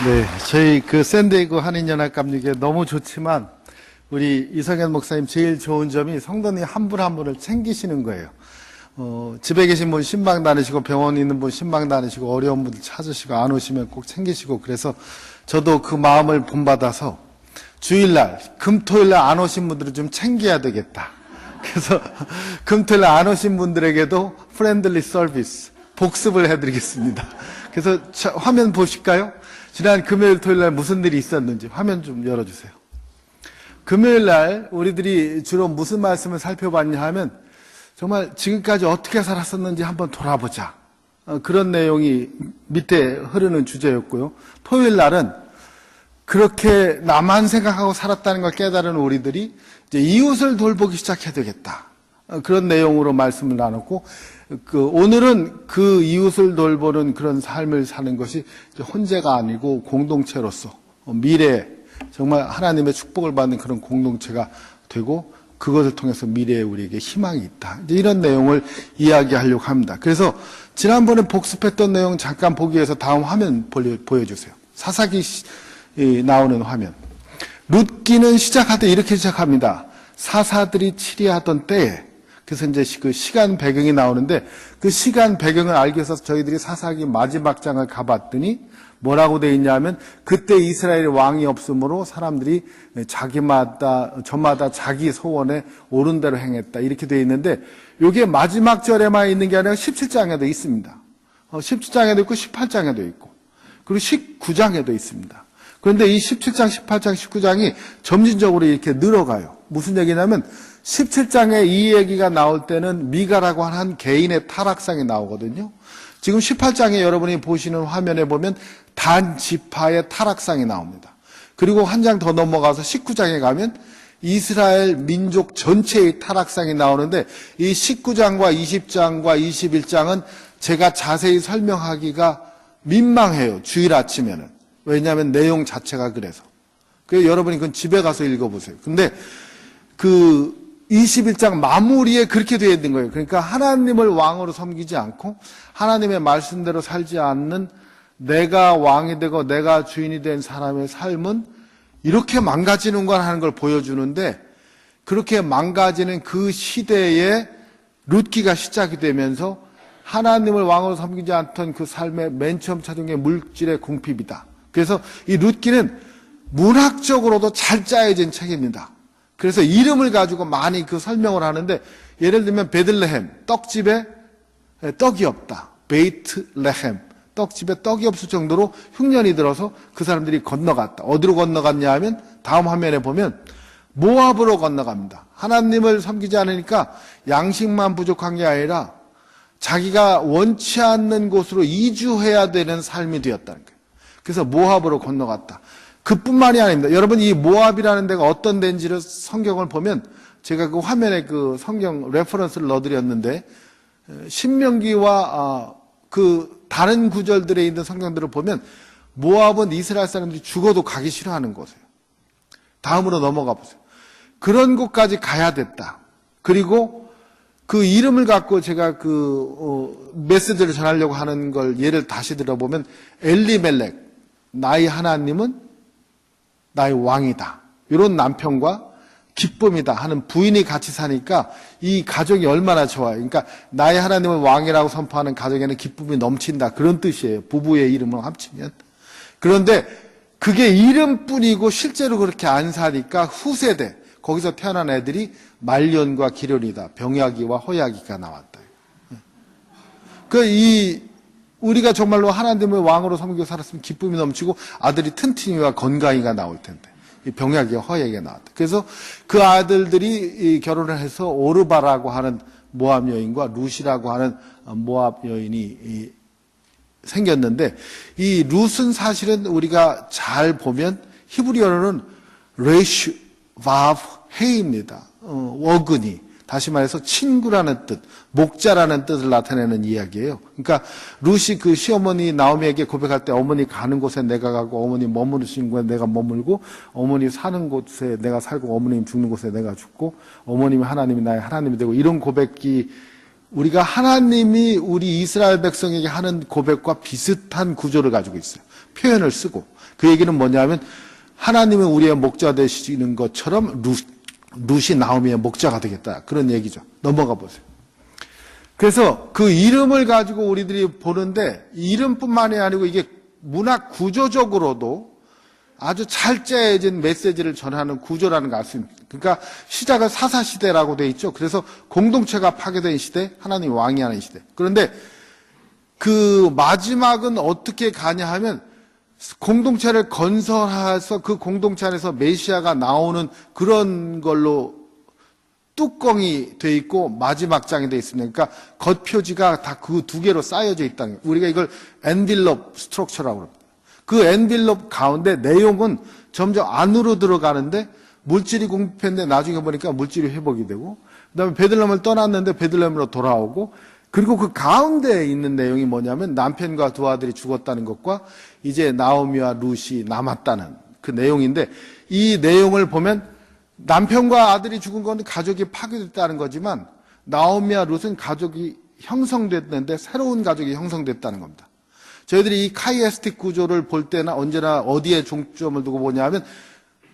네, 저희 그 샌디에고 한인연합감리교 너무 좋지만 우리 이성현 목사님 제일 좋은 점이 성도님 한 분 한 분을 챙기시는 거예요. 집에 계신 분 신방 다니시고 병원에 있는 분 신방 다니시고 어려운 분들 찾으시고 안 오시면 꼭 챙기시고 그래서 저도 그 마음을 본받아서 주일날, 금토일날 안 오신 분들을 좀 챙겨야 되겠다. 그래서 금토일날 안 오신 분들에게도 프렌들리 서비스 복습을 해드리겠습니다. 그래서 화면 보실까요? 지난 금요일 토요일날 무슨 일이 있었는지 화면 좀 열어주세요. 금요일날 우리들이 주로 무슨 말씀을 살펴봤냐 하면 정말 지금까지 어떻게 살았었는지 한번 돌아보자. 그런 내용이 밑에 흐르는 주제였고요. 토요일날은 그렇게 나만 생각하고 살았다는 걸 깨달은 우리들이 이제 이웃을 돌보기 시작해야 되겠다. 그런 내용으로 말씀을 나눴고, 오늘은 그 이웃을 돌보는 그런 삶을 사는 것이 혼자가 아니고 공동체로서 미래에 정말 하나님의 축복을 받는 그런 공동체가 되고 그것을 통해서 미래에 우리에게 희망이 있다. 이런 내용을 이야기하려고 합니다. 그래서 지난번에 복습했던 내용 잠깐 보기 위해서 다음 화면 보여주세요. 사사기 나오는 화면. 룻기는 시작할 때 이렇게 시작합니다. 사사들이 치리하던 때에. 그래서 이제 그 시간 배경이 나오는데 그 시간 배경을 알기 위해서 저희들이 사사기 마지막 장을 가봤더니 뭐라고 돼 있냐면 그때 이스라엘의 왕이 없으므로 사람들이 저마다 자기 소원에 옳은 대로 행했다. 이렇게 돼 있는데 이게 마지막 절에만 있는 게 아니라 17장에도 있습니다. 17장에도 있고 18장에도 있고 그리고 19장에도 있습니다. 그런데 이 17장, 18장, 19장이 점진적으로 이렇게 늘어가요. 무슨 얘기냐면 17장에 이 얘기가 나올 때는 미가라고 하는 한 개인의 타락상이 나오거든요. 지금 18장에 여러분이 보시는 화면에 보면 단 지파의 타락상이 나옵니다. 그리고 한 장 더 넘어가서 19장에 가면 이스라엘 민족 전체의 타락상이 나오는데 이 19장과 20장과 21장은 제가 자세히 설명하기가 민망해요. 주일 아침에는. 왜냐하면 내용 자체가 그래서. 그래서 여러분이 그건 집에 가서 읽어보세요. 근데 그 21장 마무리에 그렇게 되어 있는 거예요. 그러니까 하나님을 왕으로 섬기지 않고 하나님의 말씀대로 살지 않는 내가 왕이 되고 내가 주인이 된 사람의 삶은 이렇게 망가지는구나 하는 걸 보여주는데 그렇게 망가지는 그 시대에 룻기가 시작이 되면서 하나님을 왕으로 섬기지 않던 그 삶의 맨 처음 찾은 게 물질의 궁핍이다. 그래서 이 룻기는 문학적으로도 잘 짜여진 책입니다. 그래서 이름을 가지고 많이 그 설명을 하는데 예를 들면 베들레헴, 떡집에 떡이 없다. 베이트레헴, 떡집에 떡이 없을 정도로 흉년이 들어서 그 사람들이 건너갔다. 어디로 건너갔냐 하면 다음 화면에 보면 모압으로 건너갑니다. 하나님을 섬기지 않으니까 양식만 부족한 게 아니라 자기가 원치 않는 곳으로 이주해야 되는 삶이 되었다는 거예요. 그래서 모압으로 건너갔다. 그뿐만이 아닙니다. 여러분 이 모압이라는 데가 어떤 데인지를 성경을 보면 제가 그 화면에 그 성경 레퍼런스를 넣어드렸는데 신명기와 그 다른 구절들에 있는 성경들을 보면 모압은 이스라엘 사람들이 죽어도 가기 싫어하는 곳이에요. 다음으로 넘어가 보세요. 그런 곳까지 가야 됐다. 그리고 그 이름을 갖고 제가 메시지를 전하려고 하는 걸 예를 다시 들어보면 엘리멜렉, 나의 하나님은 나의 왕이다. 이런 남편과 기쁨이다 하는 부인이 같이 사니까 이 가족이 얼마나 좋아요. 그러니까 나의 하나님을 왕이라고 선포하는 가족에는 기쁨이 넘친다. 그런 뜻이에요. 부부의 이름을 합치면. 그런데 그게 이름뿐이고 실제로 그렇게 안 사니까 후세대, 거기서 태어난 애들이 말년과 기련이다. 병야기와 호야기가 나왔다. 우리가 정말로 하나님의 왕으로 섬기고 살았으면 기쁨이 넘치고 아들이 튼튼이와 건강이가 나올 텐데 병약이와 허약이가 나왔다. 그래서 그 아들들이 결혼을 해서 오르바라고 하는 모압 여인과 룻이라고 하는 모압 여인이 생겼는데 이 룻은 사실은 우리가 잘 보면 히브리어로는 레슈 바브 헤입니다. 어근이. 다시 말해서 친구라는 뜻, 목자라는 뜻을 나타내는 이야기예요. 그러니까 룻이 그 시어머니 나오미에게 고백할 때 어머니 가는 곳에 내가 가고 어머니 머무르신 곳에 내가 머물고 어머니 사는 곳에 내가 살고 어머님 죽는 곳에 내가 죽고 어머님이 하나님이 나의 하나님이 되고 이런 고백이 우리가 하나님이 우리 이스라엘 백성에게 하는 고백과 비슷한 구조를 가지고 있어요. 표현을 쓰고, 그 얘기는 뭐냐면 하나님은 우리의 목자 되시는 것처럼 룻이 나오미의 목자가 되겠다, 그런 얘기죠. 넘어가 보세요. 그래서 그 이름을 가지고 우리들이 보는데, 이름뿐만이 아니고 이게 문학 구조적으로도 아주 잘 짜여진 메시지를 전하는 구조라는 걸 알 수 있습니다. 그러니까 시작은 사사시대라고 돼 있죠. 그래서 공동체가 파괴된 시대, 하나님 왕이 하는 시대. 그런데 그 마지막은 어떻게 가냐 하면, 공동체를 건설해서 그 공동체 안에서 메시아가 나오는 그런 걸로 뚜껑이 돼 있고 마지막 장이 돼 있습니다. 그러니까 겉표지가 다 그 두 개로 쌓여져 있다는 거예요. 우리가 이걸 엔빌롭 스트럭처라고 합니다. 그 엔빌롭 가운데 내용은 점점 안으로 들어가는데, 물질이 공급했는데 나중에 보니까 물질이 회복이 되고, 그다음에 베들레헴을 떠났는데 베들레헴으로 돌아오고, 그리고 그 가운데에 있는 내용이 뭐냐면 남편과 두 아들이 죽었다는 것과 이제 나오미와 룻이 남았다는 그 내용인데, 이 내용을 보면 남편과 아들이 죽은 건 가족이 파괴됐다는 거지만, 나오미와 룻은 가족이 형성됐는데 새로운 가족이 형성됐다는 겁니다. 저희들이 이 카이에스틱 구조를 볼 때나 언제나 어디에 중점을 두고 보냐면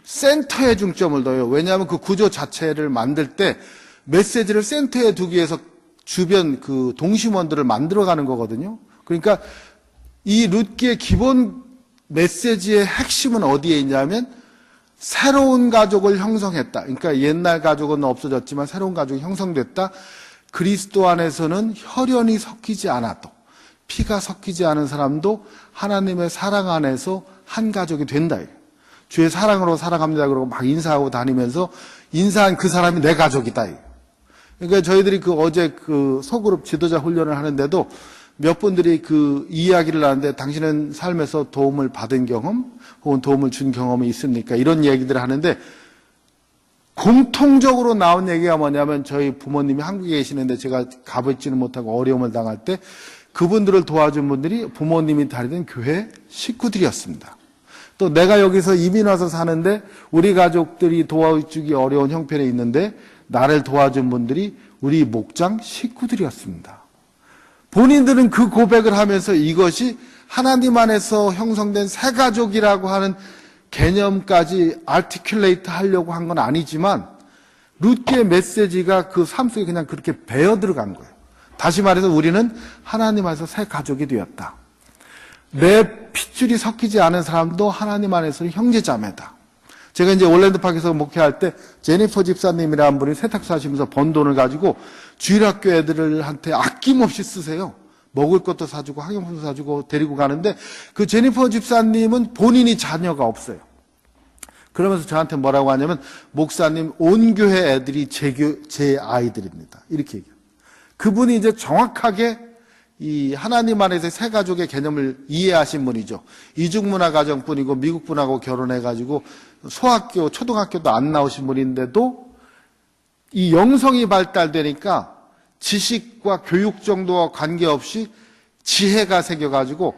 센터에 중점을 둬요. 왜냐하면 그 구조 자체를 만들 때 메시지를 센터에 두기 위해서 주변 그 동심원들을 만들어가는 거거든요. 그러니까 이 룻기의 기본 메시지의 핵심은 어디에 있냐면, 새로운 가족을 형성했다. 그러니까 옛날 가족은 없어졌지만 새로운 가족이 형성됐다. 그리스도 안에서는 혈연이 섞이지 않아도, 피가 섞이지 않은 사람도 하나님의 사랑 안에서 한 가족이 된다. 주의 사랑으로 살아갑니다. 그러고 막 인사하고 다니면서 인사한 그 사람이 내 가족이다. 그러니까 저희들이 어제 소그룹 지도자 훈련을 하는데도 몇 분들이 이야기를 하는데, 당신은 삶에서 도움을 받은 경험 혹은 도움을 준 경험이 있습니까? 이런 얘기들을 하는데, 공통적으로 나온 얘기가 뭐냐면, 저희 부모님이 한국에 계시는데 제가 가보지는 못하고 어려움을 당할 때 그분들을 도와준 분들이 부모님이 다니던 교회 식구들이었습니다. 또 내가 여기서 이민 와서 사는데 우리 가족들이 도와주기 어려운 형편에 있는데 나를 도와준 분들이 우리 목장 식구들이었습니다. 본인들은 그 고백을 하면서 이것이 하나님 안에서 형성된 새 가족이라고 하는 개념까지 아티큘레이트 하려고 한 건 아니지만, 룻기의 메시지가 그 삶 속에 그냥 그렇게 배어 들어간 거예요. 다시 말해서 우리는 하나님 안에서 새 가족이 되었다. 내 핏줄이 섞이지 않은 사람도 하나님 안에서는 형제자매다. 제가 이제 올랜드파크에서 목회할 때 제니퍼 집사님이라는 분이 세탁소 하시면서 번 돈을 가지고 주일학교 애들한테 아낌없이 쓰세요. 먹을 것도 사주고 학용품도 사주고 데리고 가는데, 그 제니퍼 집사님은 본인이 자녀가 없어요. 그러면서 저한테 뭐라고 하냐면, 목사님, 온 교회 애들이 제 아이들입니다. 이렇게 얘기해요. 그분이 이제 정확하게 이 하나님 안에서의 새 가족의 개념을 이해하신 분이죠. 이중문화 가정뿐이고 미국 분하고 결혼해가지고 소학교, 초등학교도 안 나오신 분인데도 이 영성이 발달되니까 지식과 교육 정도와 관계없이 지혜가 생겨가지고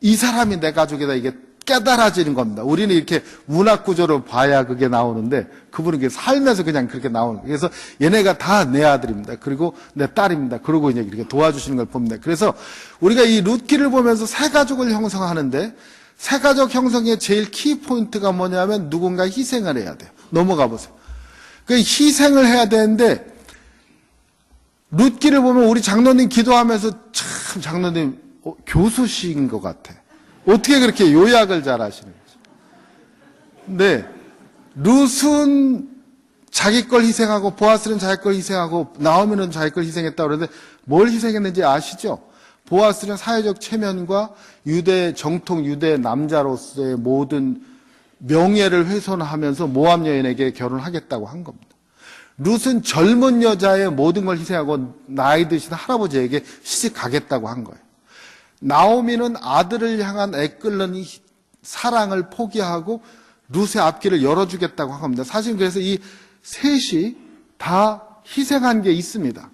이 사람이 내 가족이다, 이게 깨달아지는 겁니다. 우리는 이렇게 문학 구조로 봐야 그게 나오는데, 그분은 이게 살면서 그냥 그렇게 나오는 거예요. 그래서 얘네가 다 내 아들입니다. 그리고 내 딸입니다. 그러고 이제 이렇게 도와주시는 걸 봅니다. 그래서 우리가 이 룻기를 보면서 새 가족을 형성하는데, 새 가족 형성의 제일 키 포인트가 뭐냐면 누군가 희생을 해야 돼요. 넘어가 보세요. 그 희생을 해야 되는데, 룻기를 보면 우리 장로님 기도하면서 참 장로님 교수신 것 같아. 어떻게 그렇게 요약을 잘 하시는 거죠. 근데 룻은 자기 걸 희생하고 보아스는 자기 걸 희생하고 나오미는 자기 걸 희생했다고 그러는데, 뭘 희생했는지 아시죠? 보아스는 사회적 체면과 유대 정통 유대 남자로서의 모든 명예를 훼손하면서 모압 여인에게 결혼하겠다고 한 겁니다. 룻은 젊은 여자의 모든 걸 희생하고 나이 드신 할아버지에게 시집가겠다고 한 거예요. 나오미는 아들을 향한 애끓는 사랑을 포기하고 룻의 앞길을 열어주겠다고 한 겁니다. 사실 그래서 이 셋이 다 희생한 게 있습니다.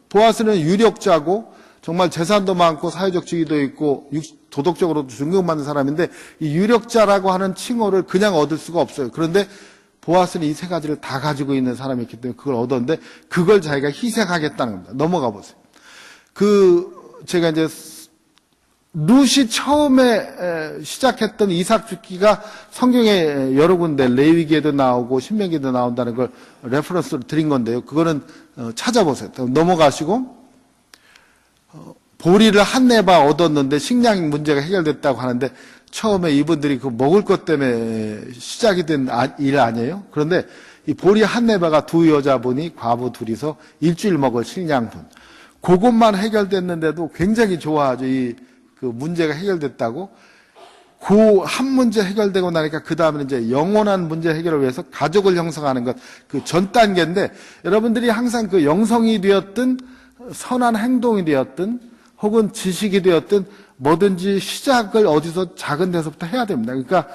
보아스는 유력자고 정말 재산도 많고 사회적 지위도 있고 도덕적으로도 존경받는 사람인데, 이 유력자라고 하는 칭호를 그냥 얻을 수가 없어요. 그런데 보아스는 이 세 가지를 다 가지고 있는 사람이기 때문에 그걸 얻었는데, 그걸 자기가 희생하겠다는 겁니다. 넘어가 보세요. 제가 이제 룻이 처음에 시작했던 이삭 죽기가 성경에 여러 군데 레위기에도 나오고 신명기에도 나온다는 걸 레퍼런스로 드린 건데요. 그거는 찾아보세요. 넘어가시고 보리를 한 내바 얻었는데 식량 문제가 해결됐다고 하는데 처음에 이분들이 그 먹을 것 때문에 시작이 된 일 아니에요? 그런데 이 보리 한 내바가 두 여자분이 과부 둘이서 일주일 먹을 식량분. 그것만 해결됐는데도 굉장히 좋아하죠. 그 문제가 해결됐다고. 그 한 문제 해결되고 나니까 그 다음에 이제 영원한 문제 해결을 위해서 가족을 형성하는 것, 그 전 단계인데 여러분들이 항상 그 영성이 되었든 선한 행동이 되었든 혹은 지식이 되었든 뭐든지 시작을 어디서 작은 데서부터 해야 됩니다. 그러니까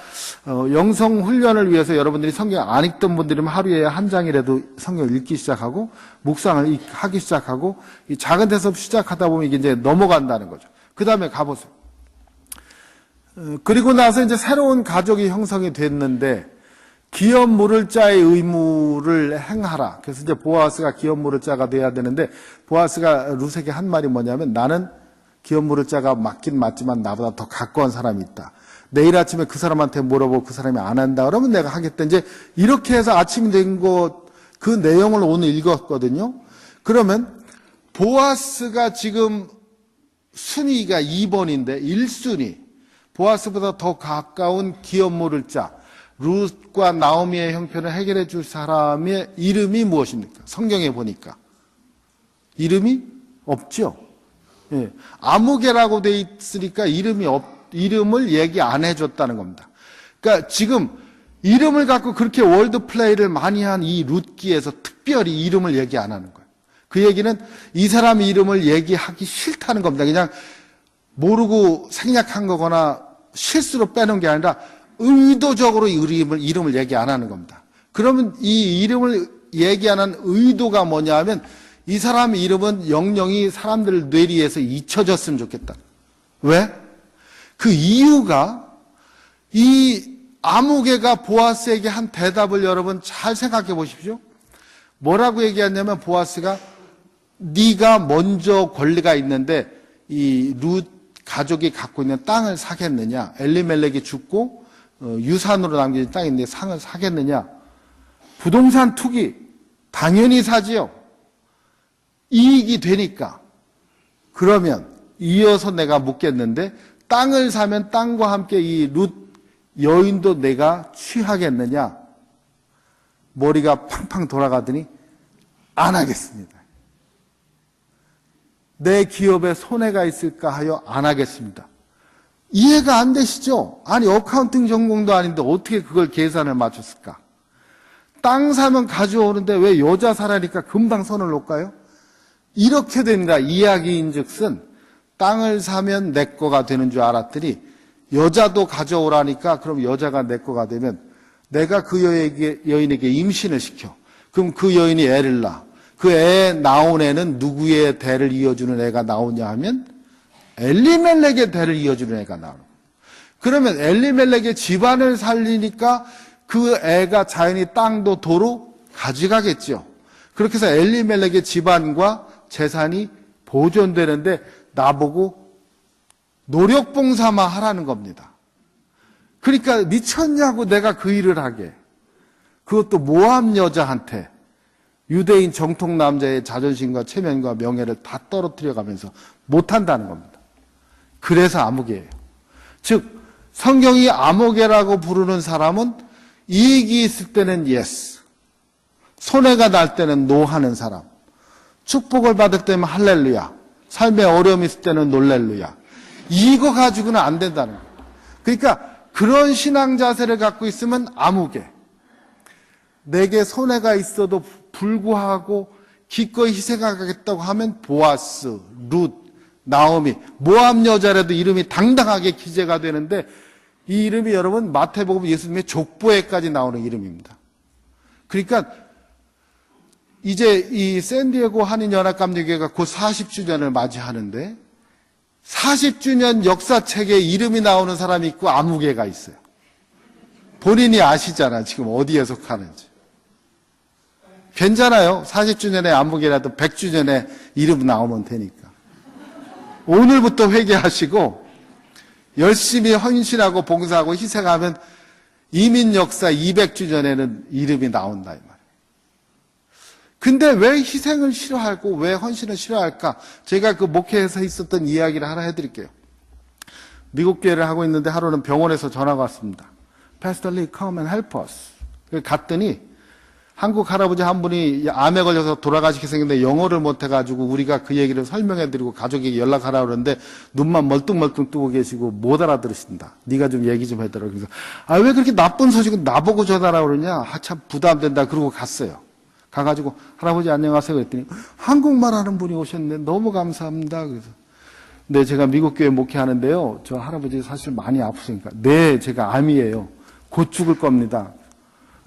영성 훈련을 위해서 여러분들이 성경 안 읽던 분들이면 하루에 한 장이라도 성경을 읽기 시작하고 묵상을 하기 시작하고 이 작은 데서 시작하다 보면 이게 이제 넘어간다는 거죠. 그 다음에 가보세요. 그리고 나서 이제 새로운 가족이 형성이 됐는데 기업 물을 자의 의무를 행하라. 그래서 이제 보아스가 기업 물을 자가 돼야 되는데 보아스가 룻에게 한 말이 뭐냐면 나는 기업 물을 자가 맞긴 맞지만 나보다 더 가까운 사람이 있다. 내일 아침에 그 사람한테 물어보고 그 사람이 안 한다 그러면 내가 하겠다. 이제 이렇게 해서 아침이 된 것 그 내용을 오늘 읽었거든요. 그러면 보아스가 지금 순위가 2번인데 1순위 보아스보다 더 가까운 기업 물을 자 룻과 나오미의 형편을 해결해 줄 사람의 이름이 무엇입니까? 성경에 보니까 이름이 없죠. 예. 아무개라고 돼 있으니까 이름을 얘기 안 해줬다는 겁니다. 그러니까 지금 이름을 갖고 그렇게 월드 플레이를 많이 한 이 룻기에서 특별히 이름을 얘기 안 하는 거예요. 그 얘기는 이 사람 이름을 얘기하기 싫다는 겁니다. 그냥 모르고 생략한 거거나 실수로 빼놓은 게 아니라 의도적으로 이름을 얘기 안 하는 겁니다. 그러면 이 이름을 얘기 안 한 의도가 뭐냐 하면 이 사람의 이름은 영영이 사람들 뇌리에서 잊혀졌으면 좋겠다. 왜? 그 이유가 이 아무개가 보아스에게 한 대답을 여러분 잘 생각해 보십시오. 뭐라고 얘기했냐면 보아스가 네가 먼저 권리가 있는데 이 룻 가족이 갖고 있는 땅을 사겠느냐? 엘리멜렉이 죽고 유산으로 남겨진 땅이 있는데 상을 사겠느냐? 부동산 투기 당연히 사지요. 이익이 되니까. 그러면 이어서 내가 묻겠는데 땅을 사면 땅과 함께 이 룻 여인도 내가 취하겠느냐? 머리가 팡팡 돌아가더니 안 하겠습니다. 내 기업에 손해가 있을까 하여 안 하겠습니다. 이해가 안 되시죠? 아니 어카운팅 전공도 아닌데 어떻게 그걸 계산을 맞췄을까? 땅 사면 가져오는데 왜 여자 사라니까 금방 손을 놓을까요? 이렇게 된가 이야기인즉슨 땅을 사면 내 거가 되는 줄 알았더니 여자도 가져오라니까 그럼 여자가 내 거가 되면 내가 그 여인에게 임신을 시켜. 그럼 그 여인이 애를 낳아. 그 애 나온 애는 누구의 대를 이어주는 애가 나오냐 하면 엘리멜렉의 대를 이어주는 애가 나오는 거예요. 그러면 엘리멜렉의 집안을 살리니까 그 애가 자연히 땅도 도로 가져가겠죠. 그렇게 해서 엘리멜렉의 집안과 재산이 보존되는데 나보고 노력봉사만 하라는 겁니다. 그러니까 미쳤냐고 내가 그 일을 하게. 그것도 모함 여자한테 유대인 정통 남자의 자존심과 체면과 명예를 다 떨어뜨려가면서 못한다는 겁니다. 그래서 아무개예요. 즉 성경이 아무개라고 부르는 사람은 이익이 있을 때는 yes, 손해가 날 때는 no 하는 사람, 축복을 받을 때는 할렐루야, 삶에 어려움이 있을 때는 놀렐루야. 이거 가지고는 안 된다는 거예요. 그러니까 그런 신앙 자세를 갖고 있으면 아무개. 내게 손해가 있어도 불구하고 기꺼이 희생하겠다고 하면 보아스, 룻, 나오미, 모함 여자라도 이름이 당당하게 기재가 되는데 이 이름이 여러분 마태복음 예수님의 족보에까지 나오는 이름입니다. 그러니까 이제 이 샌디에고 한인연합감리교회가 곧 40주년을 맞이하는데 40주년 역사책에 이름이 나오는 사람이 있고 아무개가 있어요. 본인이 아시잖아 지금 어디에 속하는지. 괜찮아요. 40주년에 아무개라도 100주년에 이름 나오면 되니까. 오늘부터 회개하시고 열심히 헌신하고 봉사하고 희생하면 이민 역사 200주년에는 이름이 나온다 이 말이에요. 근데 왜 희생을 싫어하고 왜 헌신을 싫어할까? 제가 그 목회에서 있었던 이야기를 하나 해드릴게요. 미국 교회를 하고 있는데 하루는 병원에서 전화가 왔습니다. Pastor Lee, come and help us. 갔더니 한국 할아버지 한 분이 암에 걸려서 돌아가시게 생겼는데 영어를 못해가지고 우리가 그 얘기를 설명해드리고 가족에게 연락하라고 그러는데 눈만 멀뚱멀뚱 뜨고 계시고 못 알아들으신다. 네가 좀 얘기 좀 해달라고. 그래서 왜 그렇게 나쁜 소식은 나보고 전하라고 그러냐. 참 부담된다. 그러고 갔어요. 가가지고 할아버지 안녕하세요 그랬더니 한국말 하는 분이 오셨네. 너무 감사합니다. 그래서 네, 제가 미국 교회 목회하는데요. 저 할아버지 사실 많이 아프시니까. 네, 제가 암이에요. 곧 죽을 겁니다.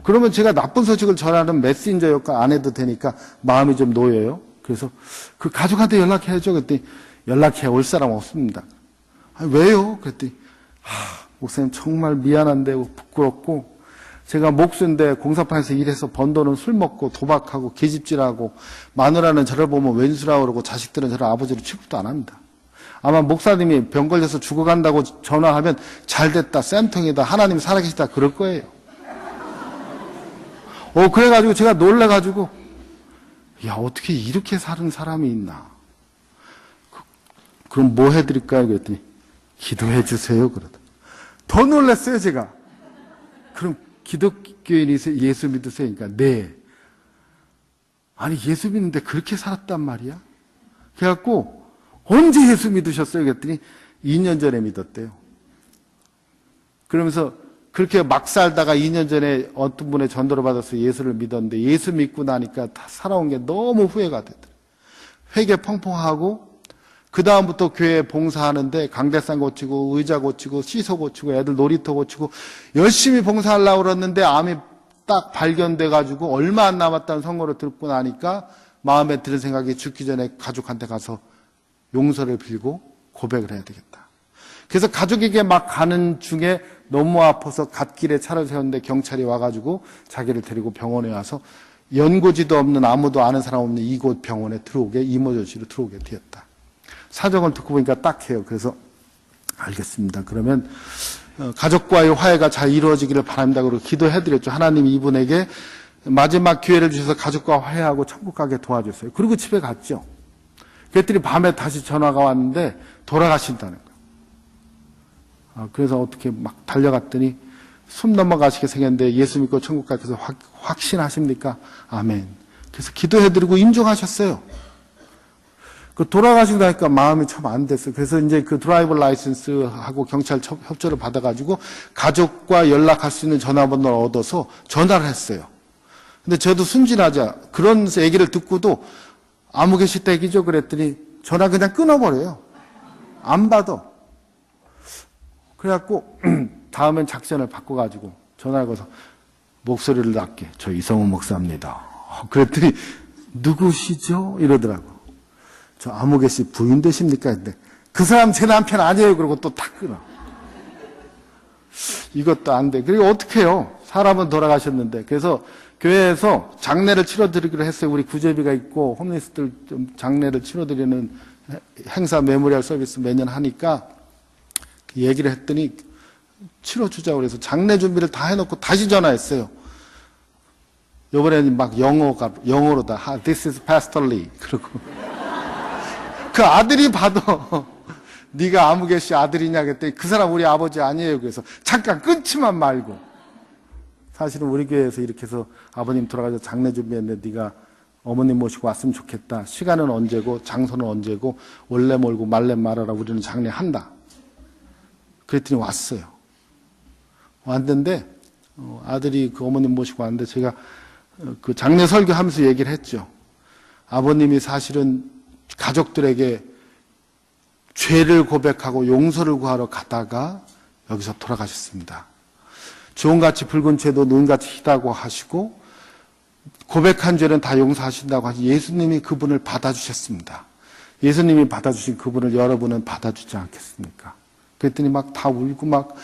그러면 제가 나쁜 소식을 전하는 메신저 역할 안 해도 되니까 마음이 좀 놓여요. 그래서 그 가족한테 연락해야죠. 그랬더니 연락해 올 사람 없습니다. 왜요? 그랬더니 목사님 정말 미안한데 부끄럽고 제가 목수인데 공사판에서 일해서 번 돈은 술 먹고 도박하고 계집질하고 마누라는 저를 보면 왼수라고 그러고 자식들은 저를 아버지로 취급도 안 합니다. 아마 목사님이 병 걸려서 죽어간다고 전화하면 잘됐다, 쌤통이다, 하나님 살아계시다 그럴 거예요. 그래가지고 제가 놀래가지고 야 어떻게 이렇게 사는 사람이 있나. 그럼 뭐 해드릴까요? 그랬더니 기도해 주세요. 그러다. 더 놀랐어요 제가. 그럼 기독교인이세요? 예수 믿으세요? 그러니까 네. 아니 예수 믿는데 그렇게 살았단 말이야? 그래갖고 언제 예수 믿으셨어요? 그랬더니 2년 전에 믿었대요. 그러면서 그렇게 막 살다가 2년 전에 어떤 분의 전도를 받아서 예수를 믿었는데 예수 믿고 나니까 다 살아온 게 너무 후회가 되더라고요. 회개 펑펑하고 그 다음부터 교회 봉사하는데 강대상 고치고 의자 고치고 시소 고치고 애들 놀이터 고치고 열심히 봉사하려고 그랬는데 암이 딱 발견돼가지고 얼마 안 남았다는 선고를 듣고 나니까 마음에 드는 생각이 죽기 전에 가족한테 가서 용서를 빌고 고백을 해야 되겠다. 그래서 가족에게 막 가는 중에 너무 아파서 갓길에 차를 세웠는데 경찰이 와가지고 자기를 데리고 병원에 와서 연고지도 없는 아무도 아는 사람 없는 이곳 병원에 들어오게 이머전시로 들어오게 되었다. 사정을 듣고 보니까 딱해요. 그래서 알겠습니다. 그러면 가족과의 화해가 잘 이루어지기를 바랍니다. 그리고 기도해드렸죠. 하나님 이분에게 마지막 기회를 주셔서 가족과 화해하고 천국 가게 도와줬어요. 그리고 집에 갔죠. 그랬더니 밤에 다시 전화가 왔는데 돌아가신다는 거예요. 그래서 어떻게 막 달려갔더니 숨 넘어가시게 생겼는데 예수 믿고 천국 가셔서 확신하십니까? 아멘. 그래서 기도해드리고 인정하셨어요. 그 돌아가시고 나니까 마음이 참 안 됐어요. 그래서 이제 그 드라이버 라이센스하고 경찰 협조를 받아가지고 가족과 연락할 수 있는 전화번호를 얻어서 전화를 했어요. 근데 저도 순진하자 그런 얘기를 듣고도 아무개시 댁이죠. 그랬더니 전화 그냥 끊어버려요. 안 받아. 그래갖고 다음엔 작전을 바꿔가지고 전화를 걸어서 목소리를 낮게 저 이성훈 목사입니다. 그랬더니 누구시죠? 이러더라고. 저 아무개씨 부인 되십니까? 근데 그 사람 제 남편 아니에요. 그러고 또 탁 끊어. 이것도 안 돼. 그리고 어떻게 해요? 사람은 돌아가셨는데. 그래서 교회에서 장례를 치러드리기로 했어요. 우리 구제비가 있고 홈리스들 좀 장례를 치러드리는 행사 메모리얼 서비스 매년 하니까 얘기를 했더니 치러주자고 그래서 장례 준비를 다 해놓고 다시 전화했어요. 이번에는 막 영어로 다 This is Pastor Lee. 그러고 그 아들이 봐도 네가 아무개씨 아들이냐 그랬더니 그 사람 우리 아버지 아니에요. 그래서 잠깐 끊지만 말고 사실은 우리 교회에서 이렇게 해서 아버님 돌아가셔서 장례 준비했는데 네가 어머님 모시고 왔으면 좋겠다. 시간은 언제고 장소는 언제고 원래 몰고 말래 말아라. 우리는 장례한다. 그랬더니 왔어요. 왔는데 아들이 그 어머님 모시고 왔는데 제가 그 장례 설교하면서 얘기를 했죠. 아버님이 사실은 가족들에게 죄를 고백하고 용서를 구하러 가다가 여기서 돌아가셨습니다. 주홍같이 붉은 죄도 눈같이 희다고 하시고 고백한 죄는 다 용서하신다고 하시 예수님이 그분을 받아주셨습니다. 예수님이 받아주신 그분을 여러분은 받아주지 않겠습니까? 그랬더니 막 다 울고 막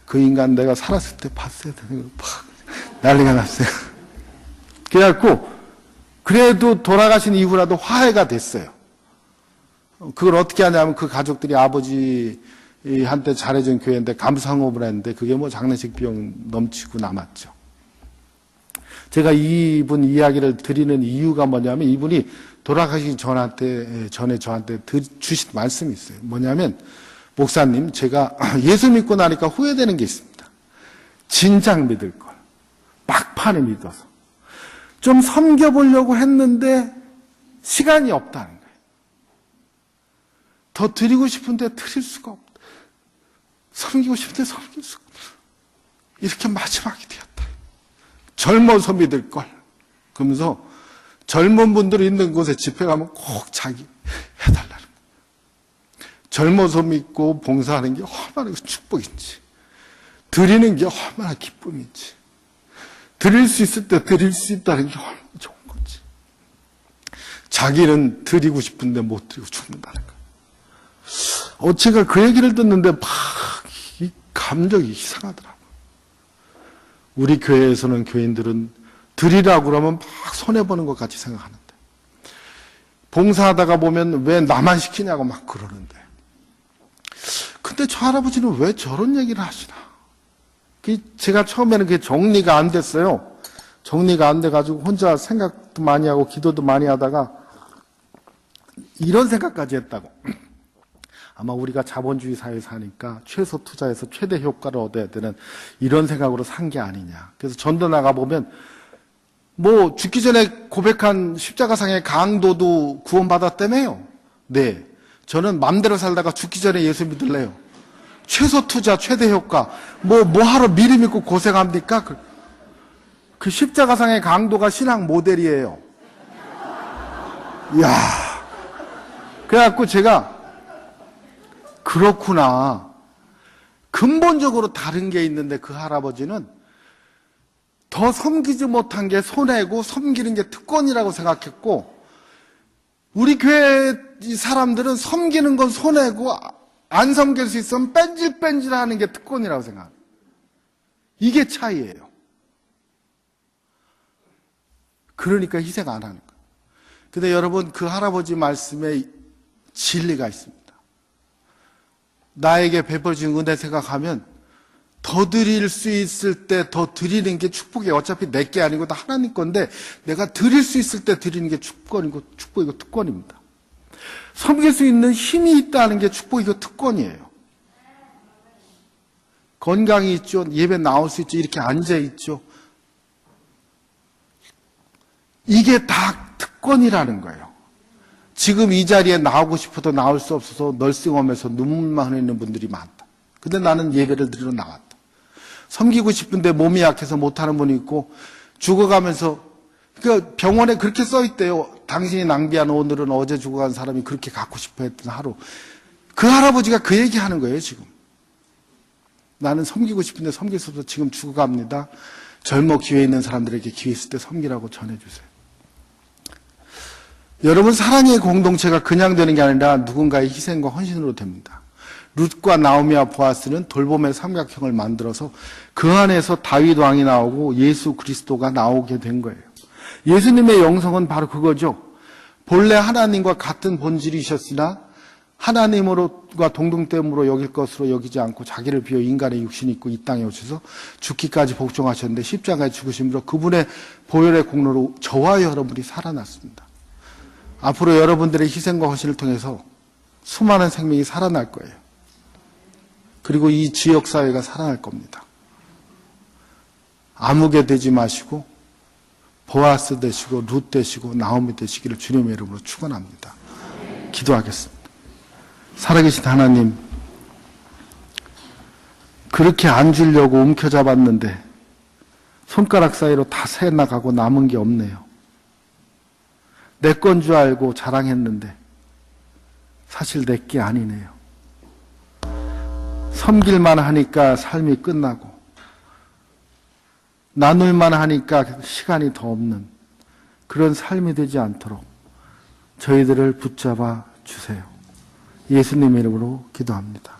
그 인간 내가 살았을 때 봤어야 되는 거 막 난리가 났어요. 그래갖고 그래도 돌아가신 이후라도 화해가 됐어요. 그걸 어떻게 하냐면 그 가족들이 아버지 한때 잘해준 교회인데 감사홍업을 했는데 그게 뭐 장례식 비용 넘치고 남았죠. 제가 이분 이야기를 드리는 이유가 뭐냐면 이분이 돌아가시기 전에 저한테 주신 말씀이 있어요. 뭐냐면 목사님, 제가 예수 믿고 나니까 후회되는 게 있습니다. 진작 믿을 걸. 막판에 믿어서. 좀 섬겨보려고 했는데 시간이 없다는 거예요. 더 드리고 싶은데 드릴 수가 없다. 섬기고 싶은데 섬길 수가 없어. 이렇게 마지막이 되었다. 젊어서 믿을 걸. 그러면서 젊은 분들이 있는 곳에 집회 가면 꼭 자기 해달라는 거예요. 젊어서 믿고 봉사하는 게 얼마나 축복인지, 드리는 게 얼마나 기쁨인지, 드릴 수 있을 때 드릴 수 있다는 게 얼마나 좋은 건지. 자기는 드리고 싶은데 못 드리고 죽는다는 거예요. 제가 그 얘기를 듣는데 막 이 감정이 이상하더라고요. 우리 교회에서는 교인들은 드리라고 그러면 막 손해보는 것 같이 생각하는데, 봉사하다가 보면 왜 나만 시키냐고 막 그러는데, 근데 저 할아버지는 왜 저런 얘기를 하시나? 제가 처음에는 그게 정리가 안 됐어요. 정리가 안 돼가지고 혼자 생각도 많이 하고 기도도 많이 하다가 이런 생각까지 했다고. 아마 우리가 자본주의 사회에 사니까 최소 투자에서 최대 효과를 얻어야 되는 이런 생각으로 산 게 아니냐. 그래서 전도 나가보면 뭐 죽기 전에 고백한 십자가상의 강도도 구원받았다며요. 네. 저는 맘대로 살다가 죽기 전에 예수 믿을래요. 최소 투자, 최대 효과. 뭐 하러 미리 믿고 고생합니까? 그 십자가상의 강도가 신앙 모델이에요. 이야. 그래갖고 제가 그렇구나. 근본적으로 다른 게 있는데 그 할아버지는 더 섬기지 못한 게 손해고 섬기는 게 특권이라고 생각했고, 우리 교회 사람들은 섬기는 건 손해고 안 섬길 수 있으면 뺀질뺀질하는 게 특권이라고 생각합니다. 이게 차이예요. 그러니까 희생 안 하는 거예요. 근데 여러분, 그 할아버지 말씀에 진리가 있습니다. 나에게 베풀어진 은혜 생각하면 더 드릴 수 있을 때 더 드리는 게 축복이에요. 어차피 내 게 아니고 다 하나님 건데 내가 드릴 수 있을 때 드리는 게 축복이고 특권입니다. 섬길 수 있는 힘이 있다는 게 축복이고 특권이에요. 건강이 있죠. 예배 나올 수 있죠. 이렇게 앉아 있죠. 이게 다 특권이라는 거예요. 지금 이 자리에 나오고 싶어도 나올 수 없어서 널싱홈에서 눈물만 흘리는 분들이 많다. 근데 나는 예배를 드리러 나왔다. 섬기고 싶은데 몸이 약해서 못하는 분이 있고, 죽어가면서 그 병원에 그렇게 써 있대요. 당신이 낭비한 오늘은 어제 죽어간 사람이 그렇게 갖고 싶어 했던 하루. 그 할아버지가 그 얘기하는 거예요. 지금 나는 섬기고 싶은데 섬길 수 없어서 지금 죽어갑니다. 젊어 기회 있는 사람들에게 기회 있을 때 섬기라고 전해주세요. 여러분, 사랑의 공동체가 그냥 되는 게 아니라 누군가의 희생과 헌신으로 됩니다. 룻과 나오미와 보아스는 돌봄의 삼각형을 만들어서 그 안에서 다윗 왕이 나오고 예수 그리스도가 나오게 된 거예요. 예수님의 영성은 바로 그거죠. 본래 하나님과 같은 본질이셨으나 하나님과 동등됨으로 여길 것으로 여기지 않고 자기를 비워 인간의 육신이 있고 이 땅에 오셔서 죽기까지 복종하셨는데 십자가에 죽으심으로 그분의 보혈의 공로로 저와 여러분이 살아났습니다. 앞으로 여러분들의 희생과 헌신을 통해서 수많은 생명이 살아날 거예요. 그리고 이 지역사회가 살아날 겁니다. 아무개 되지 마시고 보아스 되시고 룻 되시고 나오미 되시기를 주님의 이름으로 축원합니다. 기도하겠습니다. 살아계신 하나님, 그렇게 안 주려고 움켜잡았는데 손가락 사이로 다 새나가고 남은 게 없네요. 내 건 줄 알고 자랑했는데 사실 내 게 아니네요. 섬길만 하니까 삶이 끝나고 나눌만 하니까 시간이 더 없는 그런 삶이 되지 않도록 저희들을 붙잡아 주세요. 예수님의 이름으로 기도합니다.